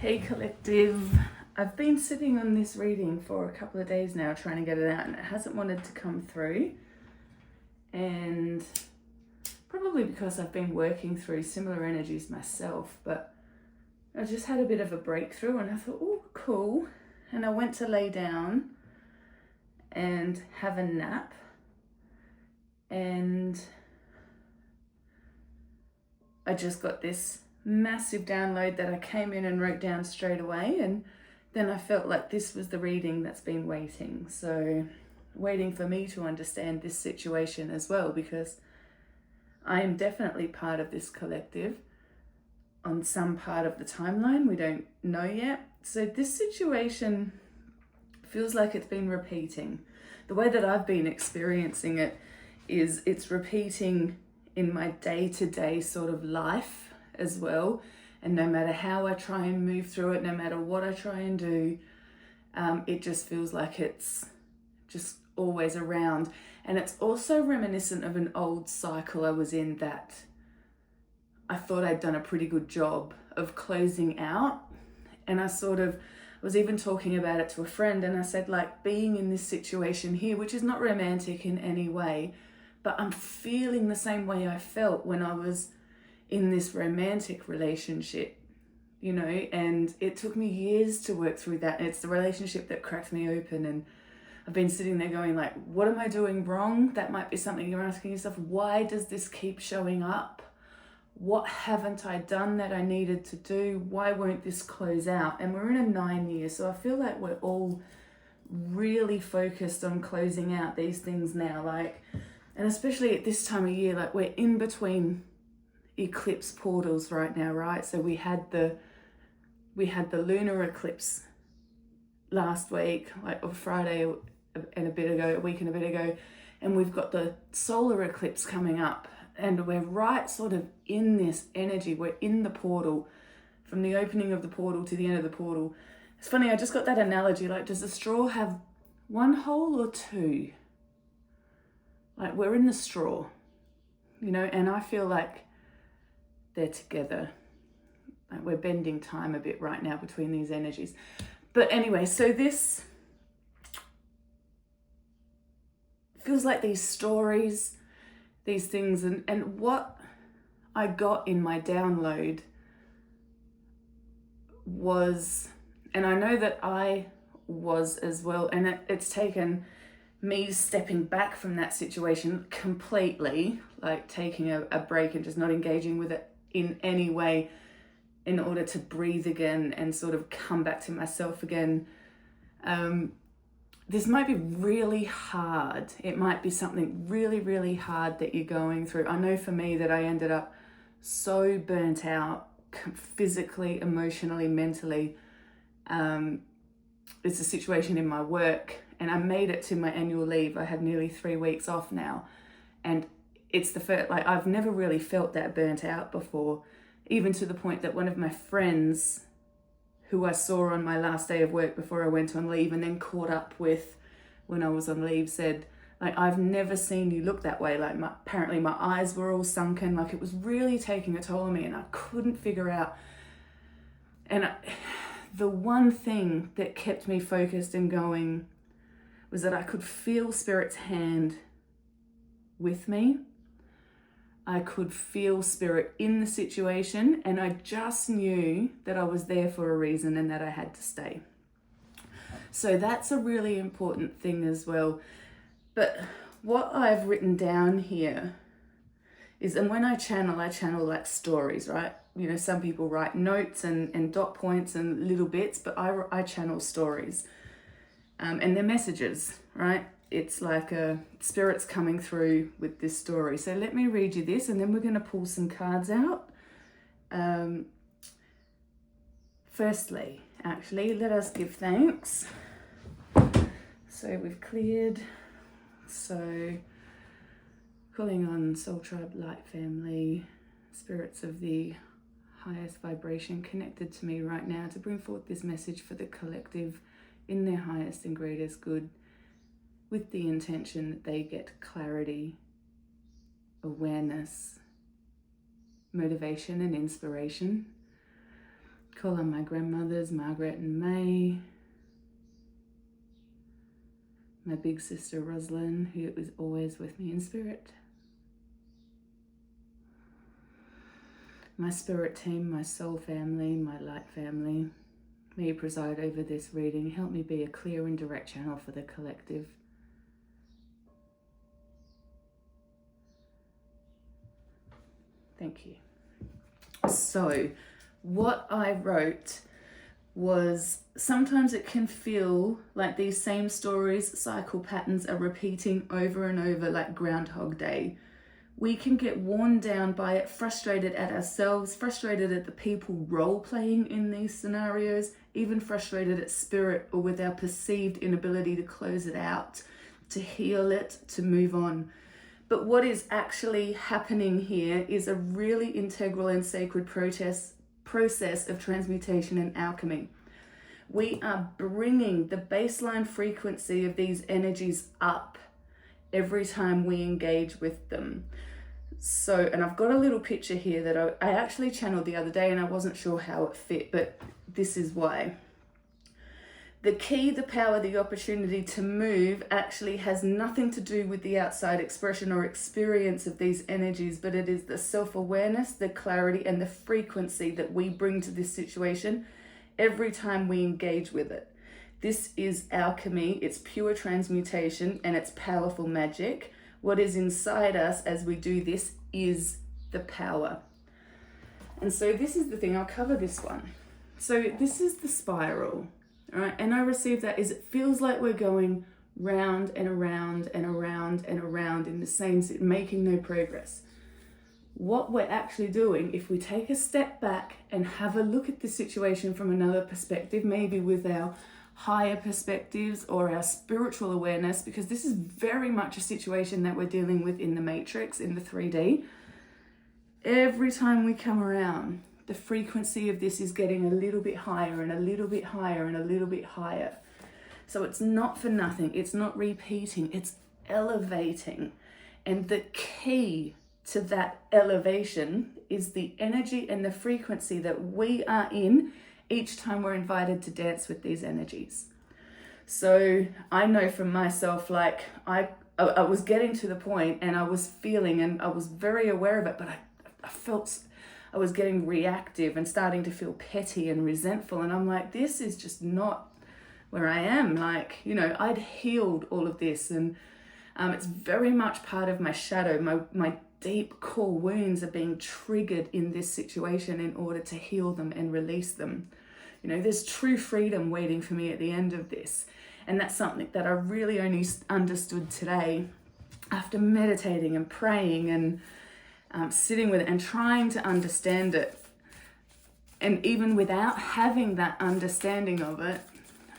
Hey collective, I've been sitting on this reading for a couple of days now trying to get it out and it hasn't wanted to come through, and probably because I've been working through similar energies myself, but I just had a bit of a breakthrough and I thought, oh cool, and I went to lay down and have a nap, and I just got this massive download that I came in and wrote down straight away, and then I felt like this was the reading that's been waiting. So waiting for me to understand this situation as well, because I am definitely part of this collective on some part of the timeline we don't know yet. So this situation feels like it's been repeating. The way that I've been experiencing it is it's repeating in my day-to-day sort of life as well, and no matter how I try and move through it, no matter what I try and do, it just feels like it's just always around. And it's also reminiscent of an old cycle I was in that I thought I'd done a pretty good job of closing out. And I was even talking about it to a friend, and I said, like, being in this situation here, which is not romantic in any way, but I'm feeling the same way I felt when I was in this romantic relationship, you know, and it took me years to work through that. And it's the relationship that cracked me open, and I've been sitting there going like, what am I doing wrong? That might be something you're asking yourself. Why does this keep showing up? What haven't I done that I needed to do? Why won't this close out? And we're in a 9 year, so I feel like we're all really focused on closing out these things now, like, and especially at this time of year, like we're in between eclipse portals right now, right? So we had the lunar eclipse last week, like on Friday and a week and a bit ago, and we've got the solar eclipse coming up, and we're right sort of in this energy. We're in the portal, from the opening of the portal to the end of the portal. It's funny, I just got that analogy, like, does the straw have one hole or two? Like, we're in the straw, you know, and I feel like they're together. Like, we're bending time a bit right now between these energies. But anyway, so this feels like these stories, these things, and what I got in my download was, and I know that I was as well, and it's taken me stepping back from that situation completely, like taking a break and just not engaging with it in any way in order to breathe again and sort of come back to myself again. This might be really hard. It might be something really, really hard that you're going through. I know for me that I ended up so burnt out physically, emotionally, mentally. It's a situation in my work, and I made it to my annual leave. I had nearly 3 weeks off now, and it's the first, like, I've never really felt that burnt out before, even to the point that one of my friends who I saw on my last day of work before I went on leave and then caught up with when I was on leave said, like, I've never seen you look that way. Like, apparently my eyes were all sunken. Like, it was really taking a toll on me, and I couldn't figure out. And the one thing that kept me focused and going was that I could feel Spirit's hand with me. I could feel Spirit in the situation, and I just knew that I was there for a reason and that I had to stay. So that's a really important thing as well. But what I've written down here is, and when I channel like stories, right? You know, some people write notes and dot points and little bits, but I channel stories, and they're messages, right? It's like Spirit's coming through with this story. So let me read you this, and then we're going to pull some cards out. Firstly, actually, let us give thanks. So we've cleared. So calling on Soul Tribe Light Family, spirits of the highest vibration connected to me right now to bring forth this message for the collective in their highest and greatest good, with the intention that they get clarity, awareness, motivation and inspiration Call on my grandmothers, Margaret and May. My big sister, Rosalind, who is always with me in spirit. My spirit team, my soul family, my light family. May you preside over this reading. Help me be a clear and direct channel for the collective. Thank you. So, what I wrote was, sometimes it can feel like these same stories, cycle patterns are repeating over and over like Groundhog Day. We can get worn down by it, frustrated at ourselves, frustrated at the people role-playing in these scenarios, even frustrated at spirit or with our perceived inability to close it out, to heal it, to move on. But what is actually happening here is a really integral and sacred process of transmutation and alchemy. We are bringing the baseline frequency of these energies up every time we engage with them. So, and I've got a little picture here that I actually channeled the other day and I wasn't sure how it fit, but this is why. The key, the power, the opportunity to move actually has nothing to do with the outside expression or experience of these energies, but it is the self-awareness, the clarity, and the frequency that we bring to this situation every time we engage with it. This is alchemy, it's pure transmutation, and it's powerful magic. What is inside us as we do this is the power. And so this is the thing, I'll cover this one. So this is the spiral. All right, and I received that is it feels like we're going round and around and around and around in the same, making no progress. What we're actually doing, if we take a step back and have a look at the situation from another perspective, maybe with our higher perspectives or our spiritual awareness, because this is very much a situation that we're dealing with in the matrix, in the 3D. Every time we come around, the frequency of this is getting a little bit higher and a little bit higher and a little bit higher. So it's not for nothing. It's not repeating. It's elevating. And the key to that elevation is the energy and the frequency that we are in each time we're invited to dance with these energies. So I know from myself, like I was getting to the point and I was feeling, and I was very aware of it, but I felt I was getting reactive and starting to feel petty and resentful. And I'm like, this is just not where I am. Like, you know, I'd healed all of this, and it's very much part of my shadow. My deep core wounds are being triggered in this situation in order to heal them and release them. You know, there's true freedom waiting for me at the end of this. And that's something that I really only understood today after meditating and praying and sitting with it and trying to understand it. And even without having that understanding of it,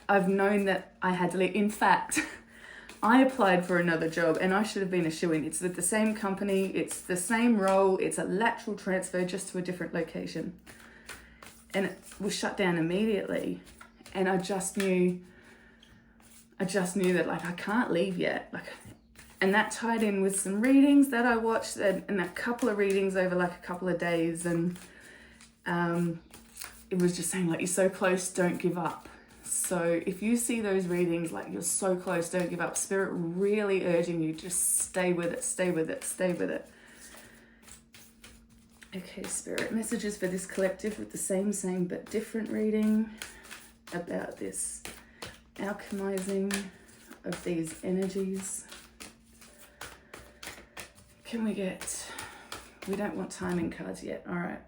I've known that I had to leave. In fact, I applied for another job and I should have been a shoo-in. It's with the same company, it's the same role, it's a lateral transfer just to a different location. And it was shut down immediately. And I just knew that like I can't leave yet. And that tied in with some readings that I watched, and a couple of readings over like a couple of days. And it was just saying like, you're so close, don't give up. So if you see those readings, like you're so close, don't give up. Spirit really urging you, just stay with it, stay with it, stay with it. Okay, Spirit, messages for this collective with the same but different reading about this alchemizing of these energies. Can we don't want timing cards yet. All right.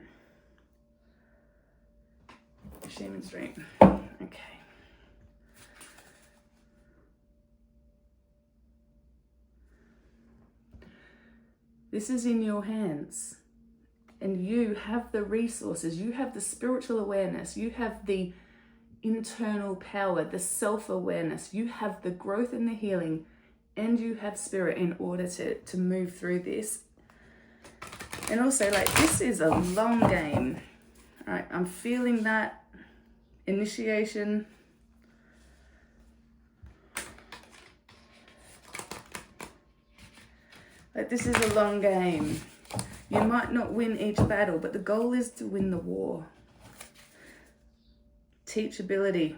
Shaman's Dream. Okay. This is in your hands. And you have the resources, you have the spiritual awareness, you have the internal power, the self-awareness, you have the growth and the healing, and you have spirit in order to move through this. And also, like, this is a long game. All right, I'm feeling that initiation. Like, this is a long game. You might not win each battle, but the goal is to win the war. teachability.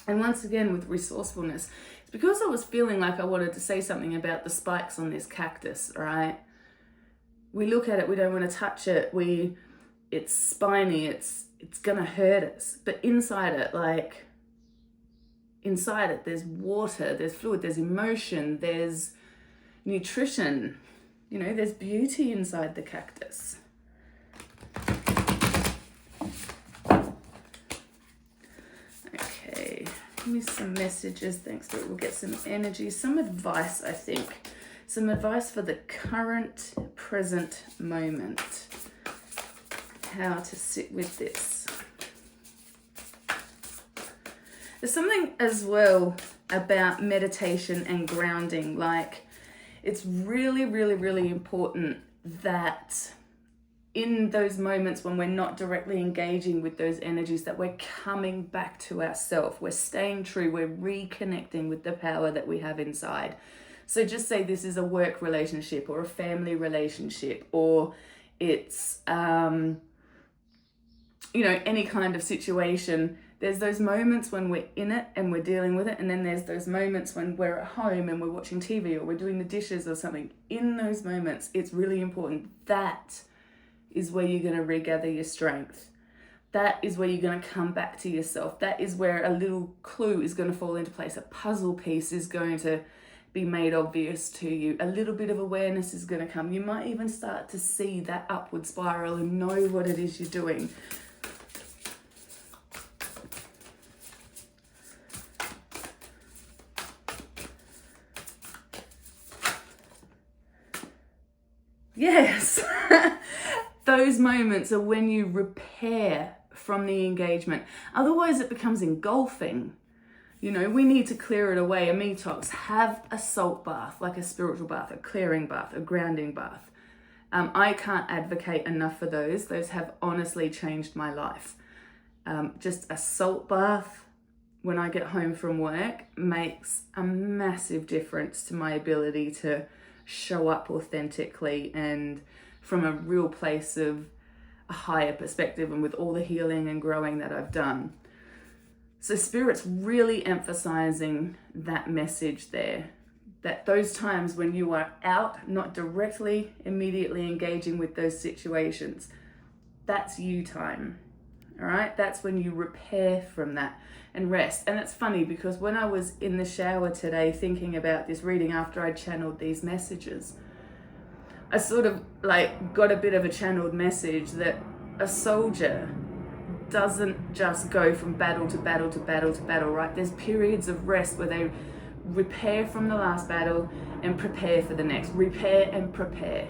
And once again, with resourcefulness, it's because I was feeling like I wanted to say something about the spikes on this cactus, right? We look at it, we don't want to touch it, it's spiny, it's gonna hurt us. But inside it, there's water, there's fluid, there's emotion, there's nutrition, there's beauty inside the cactus. Okay, give me some messages. Thanks, Spirit. We'll get some energy, some advice, I think. Some advice for the current, present moment. How to sit with this. There's something as well about meditation and grounding. Like, it's really, really, really important that in those moments when we're not directly engaging with those energies, that we're coming back to ourselves. We're staying true. We're reconnecting with the power that we have inside. So just say this is a work relationship or a family relationship, or it's, any kind of situation. There's those moments when we're in it and we're dealing with it, and then there's those moments when we're at home and we're watching TV or we're doing the dishes or something. In those moments, it's really important. That is where you're going to regather your strength. That is where you're going to come back to yourself. That is where a little clue is going to fall into place. A puzzle piece is going to be made obvious to you. A little bit of awareness is going to come. You might even start to see that upward spiral and know what it is you're doing. Yes, those moments are when you repair from the engagement. Otherwise it becomes engulfing. We need to clear it away. A detox, have a salt bath, like a spiritual bath, a clearing bath, a grounding bath. I can't advocate enough for those. Those have honestly changed my life. Just a salt bath when I get home from work makes a massive difference to my ability to show up authentically and from a real place of a higher perspective, and with all the healing and growing that I've done. So Spirit's really emphasizing that message there, that those times when you are out, not directly, immediately engaging with those situations, that's you time, all right? That's when you repair from that and rest. And it's funny because when I was in the shower today thinking about this reading after I channeled these messages, I sort of got a bit of a channeled message that a soldier doesn't just go from battle to battle to battle to battle, right? There's periods of rest where they repair from the last battle and prepare for the next. Repair and prepare.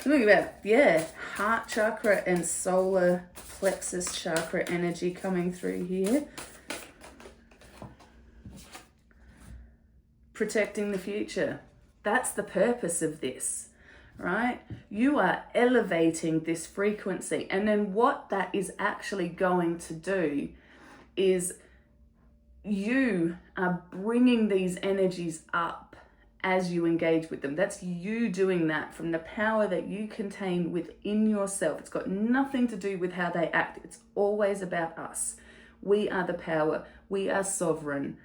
Something about, heart chakra and solar plexus chakra energy coming through here. Protecting the future. That's the purpose of this, right? You are elevating this frequency. And then what that is actually going to do is you are bringing these energies up as you engage with them. That's you doing that from the power that you contain within yourself. It's got nothing to do with how they act. It's always about us. We are the power. We are sovereign.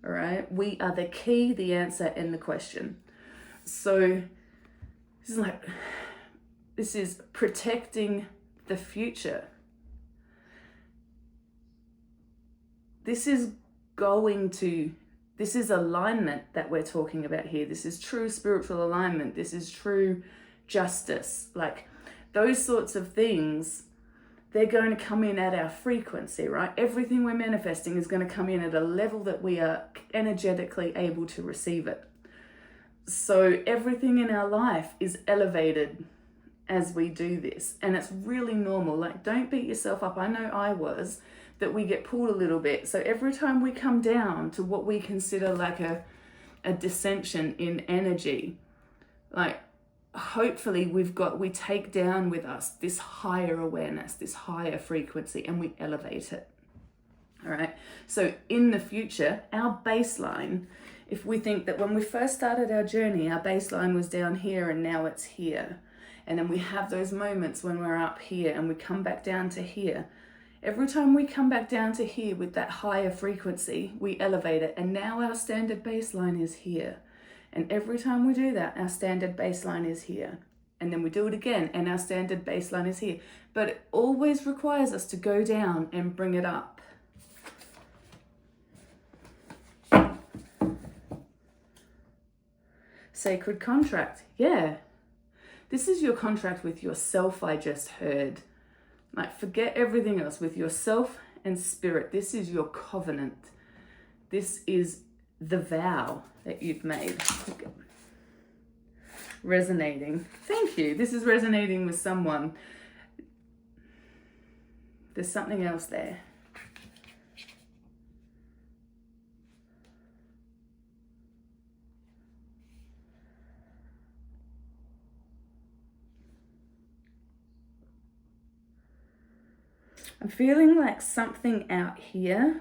All right. We are the key, the answer, and the question. So this is protecting the future. This is alignment that we're talking about here. This is true spiritual alignment. This is true justice. Like those sorts of things, they're going to come in at our frequency, right? Everything we're manifesting is going to come in at a level that we are energetically able to receive it. So everything in our life is elevated as we do this. And it's really normal. Like, don't beat yourself up. I know I was, that we get pulled a little bit. So every time we come down to what we consider like a dissension in energy, like hopefully we take down with us this higher awareness, this higher frequency, and we elevate it. All right. So in the future, our baseline, if we think that when we first started our journey, our baseline was down here and now it's here. And then we have those moments when we're up here and we come back down to here. Every time we come back down to here with that higher frequency, we elevate it. And now our standard baseline is here. And every time we do that, our standard baseline is here. And then we do it again and our standard baseline is here. But it always requires us to go down and bring it up. Sacred contract. Yeah. This is your contract with yourself, I just heard. Like, forget everything else. With yourself and spirit, this is your covenant. This is the vow that you've made. Okay. Resonating. Thank you. This is resonating with someone. There's something else there. I'm feeling like something out here.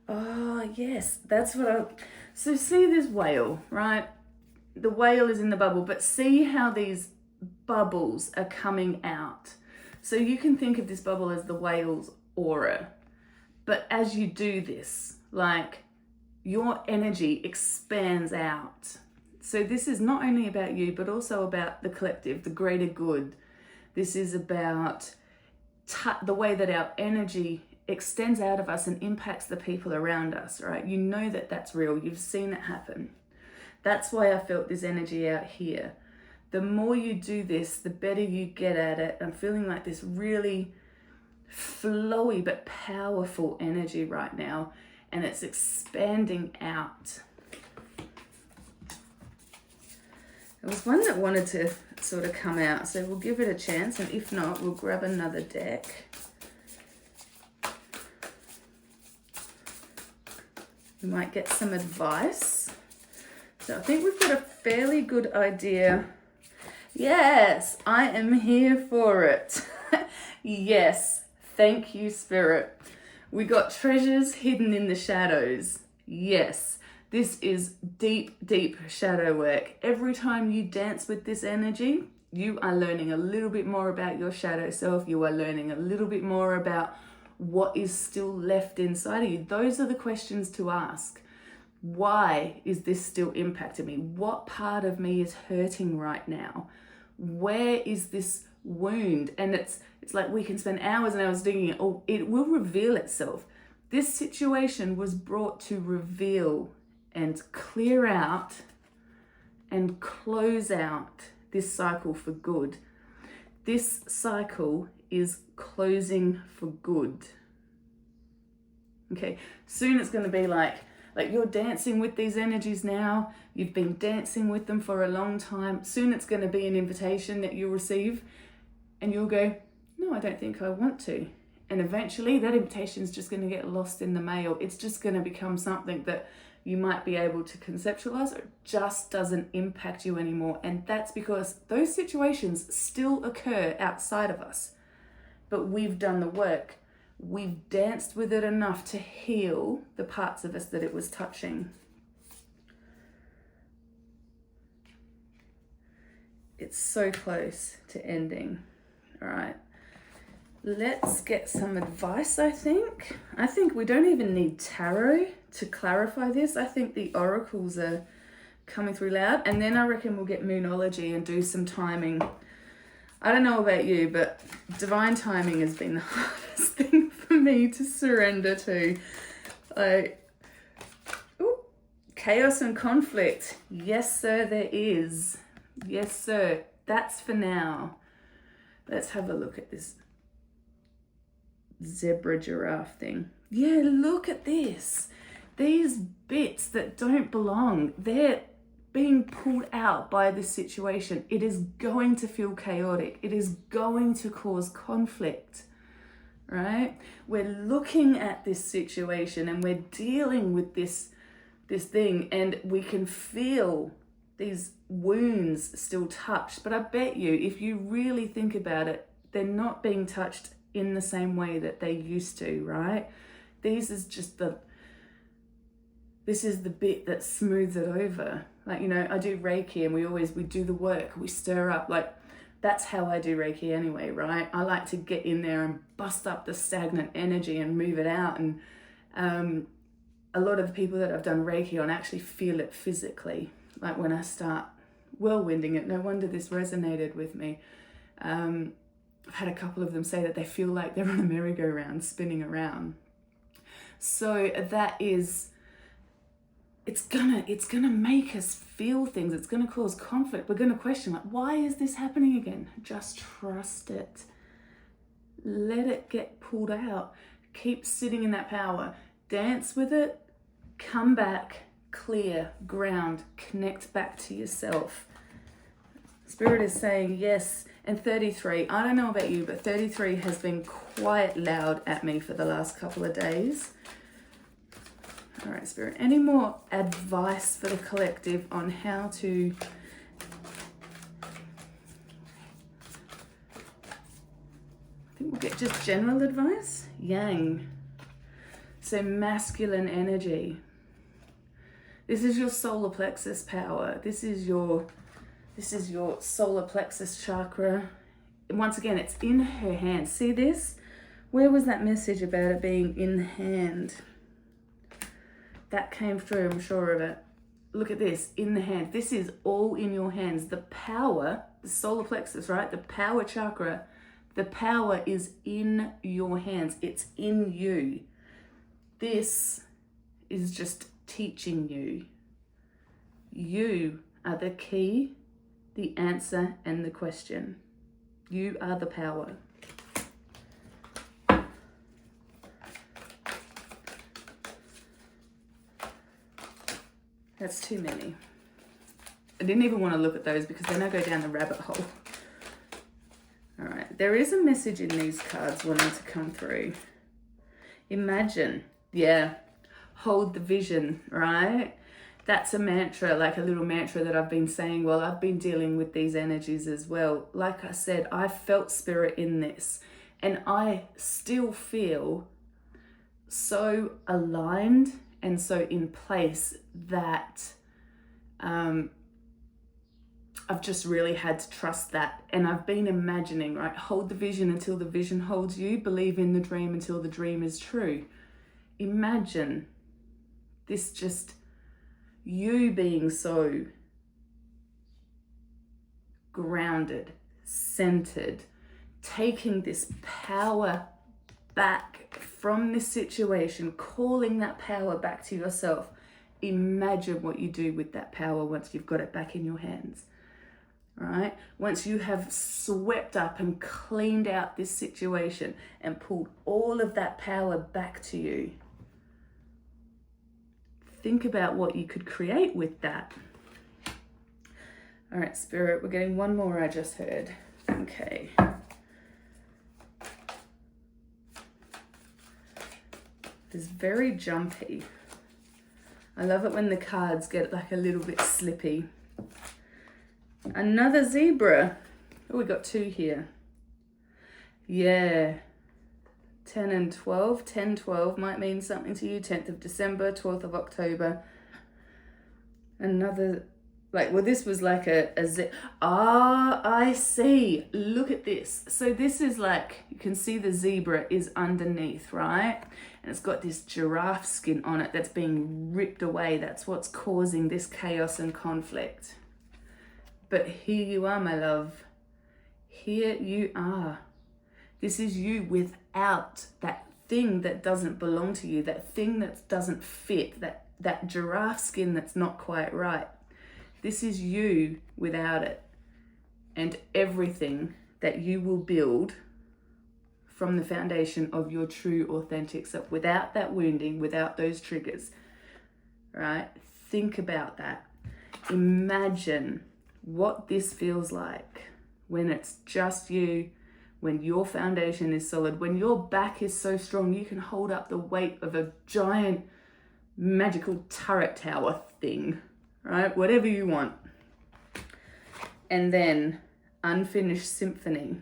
Oh, yes, that's what so see this whale, right? The whale is in the bubble, but see how these bubbles are coming out. So you can think of this bubble as the whale's aura. But as you do this, like, your energy expands out. So this is not only about you, but also about the collective, the greater good. This is about the way that our energy extends out of us and impacts the people around us, right? You know that that's real. You've seen it happen. That's why I felt this energy out here. The more you do this, the better you get at it. I'm feeling like this really flowy but powerful energy right now, and it's expanding out. There was one that wanted to sort of come out, so we'll give it a chance, and if not, we'll grab another deck. We might get some advice. So I think we've got a fairly good idea. Yes, I am here for it. Yes, thank you, Spirit. We got treasures hidden in the shadows. Yes. This is deep, deep shadow work. Every time you dance with this energy, you are learning a little bit more about your shadow self. You are learning a little bit more about what is still left inside of you. Those are the questions to ask. Why is this still impacting me? What part of me is hurting right now? Where is this wound? And it's like we can spend hours and hours digging it. Oh, it will reveal itself. This situation was brought to reveal and clear out and close out this cycle for good. This cycle is closing for good. Okay, soon it's going to be like you're dancing with these energies now. You've been dancing with them for a long time. Soon it's going to be an invitation that you'll receive and you'll go, no, I don't think I want to. And eventually that invitation is just going to get lost in the mail. It's just going to become something that you might be able to conceptualize, or it just doesn't impact you anymore. And that's because those situations still occur outside of us. But we've done the work. We've danced with it enough to heal the parts of us that it was touching. It's so close to ending. All right. Let's get some advice, I think. I think we don't even need tarot to clarify this. I think the oracles are coming through loud. And then I reckon we'll get moonology and do some timing. I don't know about you, but divine timing has been the hardest thing for me to surrender to. Chaos and conflict. Yes, sir, there is. Yes, sir. That's for now. Let's have a look at this zebra giraffe thing. Yeah, look at this. These bits that don't belong, they're being pulled out by this situation. It is going to feel chaotic. It is going to cause conflict, right? We're looking at this situation and we're dealing with this thing, and we can feel these wounds still touched. But I bet you, if you really think about it, they're not being touched in the same way that they used to, right? This is the bit that smooths it over. Like, you know, I do Reiki and we do the work, we stir up. Like, that's how I do Reiki anyway, right? I like to get in there and bust up the stagnant energy and move it out. And a lot of the people that I've done Reiki on actually feel it physically. Like when I start whirlwinding it, no wonder this resonated with me. I've had a couple of them say that they feel like they're on a merry-go-round spinning around. So that is, it's gonna make us feel things. It's gonna cause conflict. We're gonna question, like, why is this happening again? Just trust it. Let it get pulled out. Keep sitting in that power. Dance with it. Come back, clear, ground, connect back to yourself. Spirit is saying yes. And 33, I don't know about you, but 33 has been quite loud at me for the last couple of days. All right, Spirit, any more advice for the collective on how to I think we'll get just general advice? Yang. So masculine energy. This is your solar plexus power. This is your solar plexus chakra. And once again, it's in her hand. See this? Where was that message about it being in the hand? That came through, I'm sure of it. Look at this, in the hand. This is all in your hands. The power, the solar plexus, right? The power chakra, the power is in your hands. It's in you. This is just teaching you. You are the key, the answer, and the question. You are the power. That's too many. I didn't even want to look at those because then I go down the rabbit hole. All right, there is a message in these cards wanting to come through. Imagine, yeah, hold the vision, right? That's a mantra, like a little mantra that I've been saying while I've been dealing with these energies as well. Like I said, I felt spirit in this, and I still feel so aligned and so in place that I've just really had to trust that. And I've been imagining, right? Hold the vision until the vision holds you. Believe in the dream until the dream is true. Imagine this, just you being so grounded, centered, taking this power back from this situation, calling that power back to yourself. Imagine what you do with that power once you've got it back in your hands, right? Once you have swept up and cleaned out this situation and pulled all of that power back to you. Think about what you could create with that. All right, Spirit, we're getting one more I just heard. Okay. It's very jumpy. I love it when the cards get like a little bit slippy. Another zebra. Oh, we got two here. Yeah. 10 and 12. 10, 12 might mean something to you. 10th of December, 12th of October. Another, like, well, this was like I see. Look at this. So this is like, you can see the zebra is underneath, right? And it's got this giraffe skin on it that's being ripped away. That's what's causing this chaos and conflict. But here you are, my love. Here you are. This is you without that thing that doesn't belong to you, that thing that doesn't fit, that giraffe skin that's not quite right. This is you without it. And everything that you will build from the foundation of your true authentic self, without that wounding, without those triggers, right? Think about that. Imagine what this feels like when it's just you, when your foundation is solid, when your back is so strong you can hold up the weight of a giant magical turret tower thing, right? Whatever you want. And then unfinished symphony.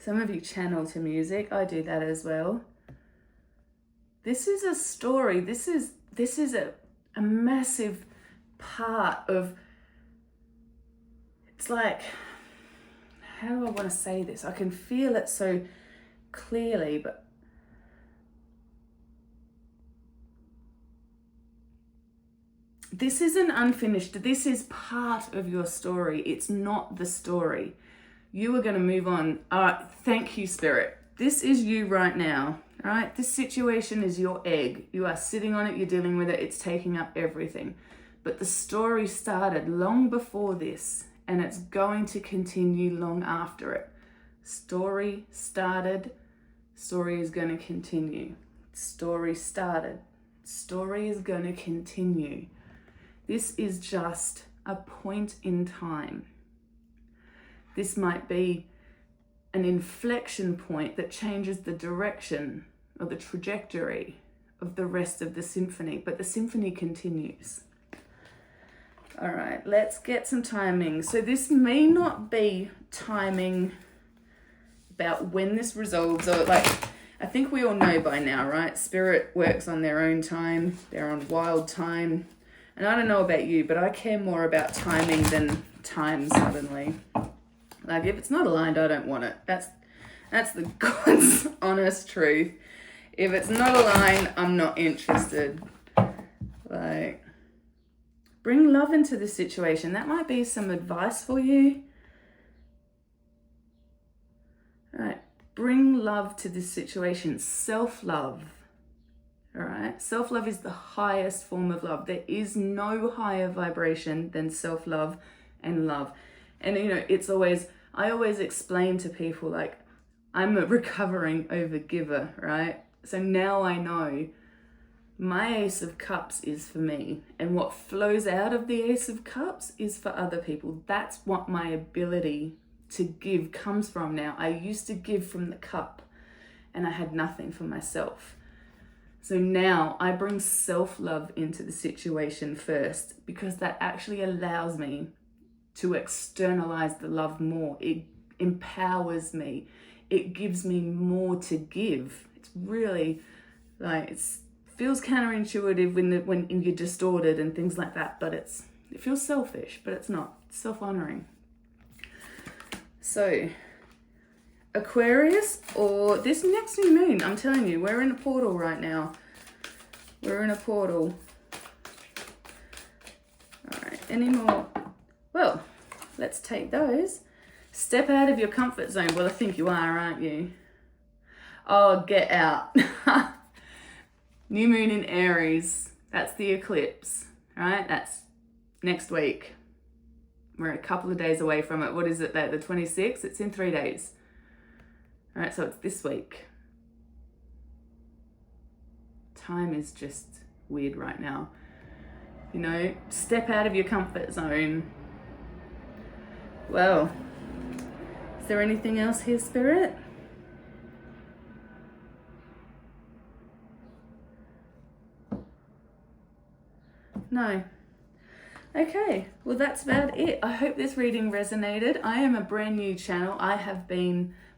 Some of you channel to music. I do that as well. This is a story. This is a massive part of, it's like, how do I want to say this? I can feel it so clearly, but this isn't unfinished. This is part of your story. It's not the story. You are going to move on. All right, thank you, Spirit. This is you right now. All right, this situation is your egg. You are sitting on it, you're dealing with it, it's taking up everything. But the story started long before this, and it's going to continue long after it. Story started, story is going to continue. Story started, story is going to continue. This is just a point in time. This might be an inflection point that changes the direction or the trajectory of the rest of the symphony, but the symphony continues. All right, let's get some timing. So this may not be timing about when this resolves, or like, I think we all know by now, right? Spirit works on their own time. They're on wild time. And I don't know about you, but I care more about timing than time suddenly. Like, if it's not aligned, I don't want it. That's the God's honest truth. If it's not aligned, I'm not interested. Like, bring love into the situation. That might be some advice for you. All right, bring love to this situation. Self-love. All right, self-love is the highest form of love. There is no higher vibration than self-love and love. And you know, I always explain to people, like, I'm a recovering overgiver, right? So now I know my Ace of Cups is for me, and what flows out of the Ace of Cups is for other people. That's what my ability to give comes from now. I used to give from the cup and I had nothing for myself. So now I bring self-love into the situation first, because that actually allows me to externalize the love more. It empowers me. It gives me more to give. It's really like, it feels counterintuitive when you're distorted and things like that, but it feels selfish, but it's not. It's self-honoring. So Aquarius, or this next new moon, I'm telling you, we're in a portal right now. We're in a portal. All right, any more? Well, let's take those. Step out of your comfort zone. Well, I think you are, aren't you? Oh, get out. New moon in Aries. That's the eclipse, right? That's next week. We're a couple of days away from it. What is it, the 26th? It's in 3 days. All right, so it's this week. Time is just weird right now. You know, step out of your comfort zone. Well, is there anything else here, Spirit? No. Okay, well, that's about it. I hope this reading resonated. I am a brand new channel.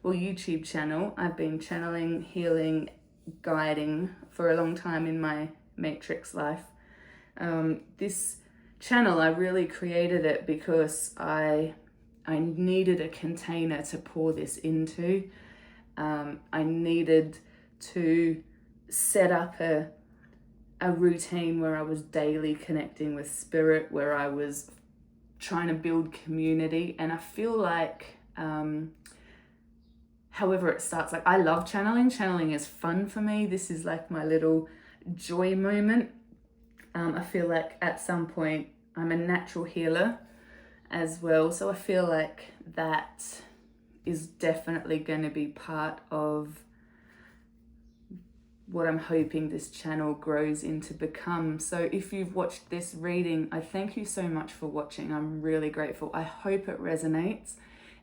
YouTube channel. I've been channeling, healing, guiding for a long time in my matrix life. This channel, I really created it because I needed a container to pour this into. I needed to set up a routine where I was daily connecting with spirit, where I was trying to build community. And I feel like, however it starts, like, I love channeling. Channeling is fun for me. This is like my little joy moment. I feel like at some point I'm a natural healer as well. So I feel like that is definitely going to be part of what I'm hoping this channel grows into become. So if you've watched this reading, I thank you so much for watching. I'm really grateful. I hope it resonates.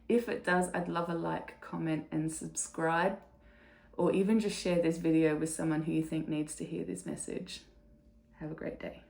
If it does, I'd love a like, comment, and subscribe, or even just share this video with someone who you think needs to hear this message. Have a great day.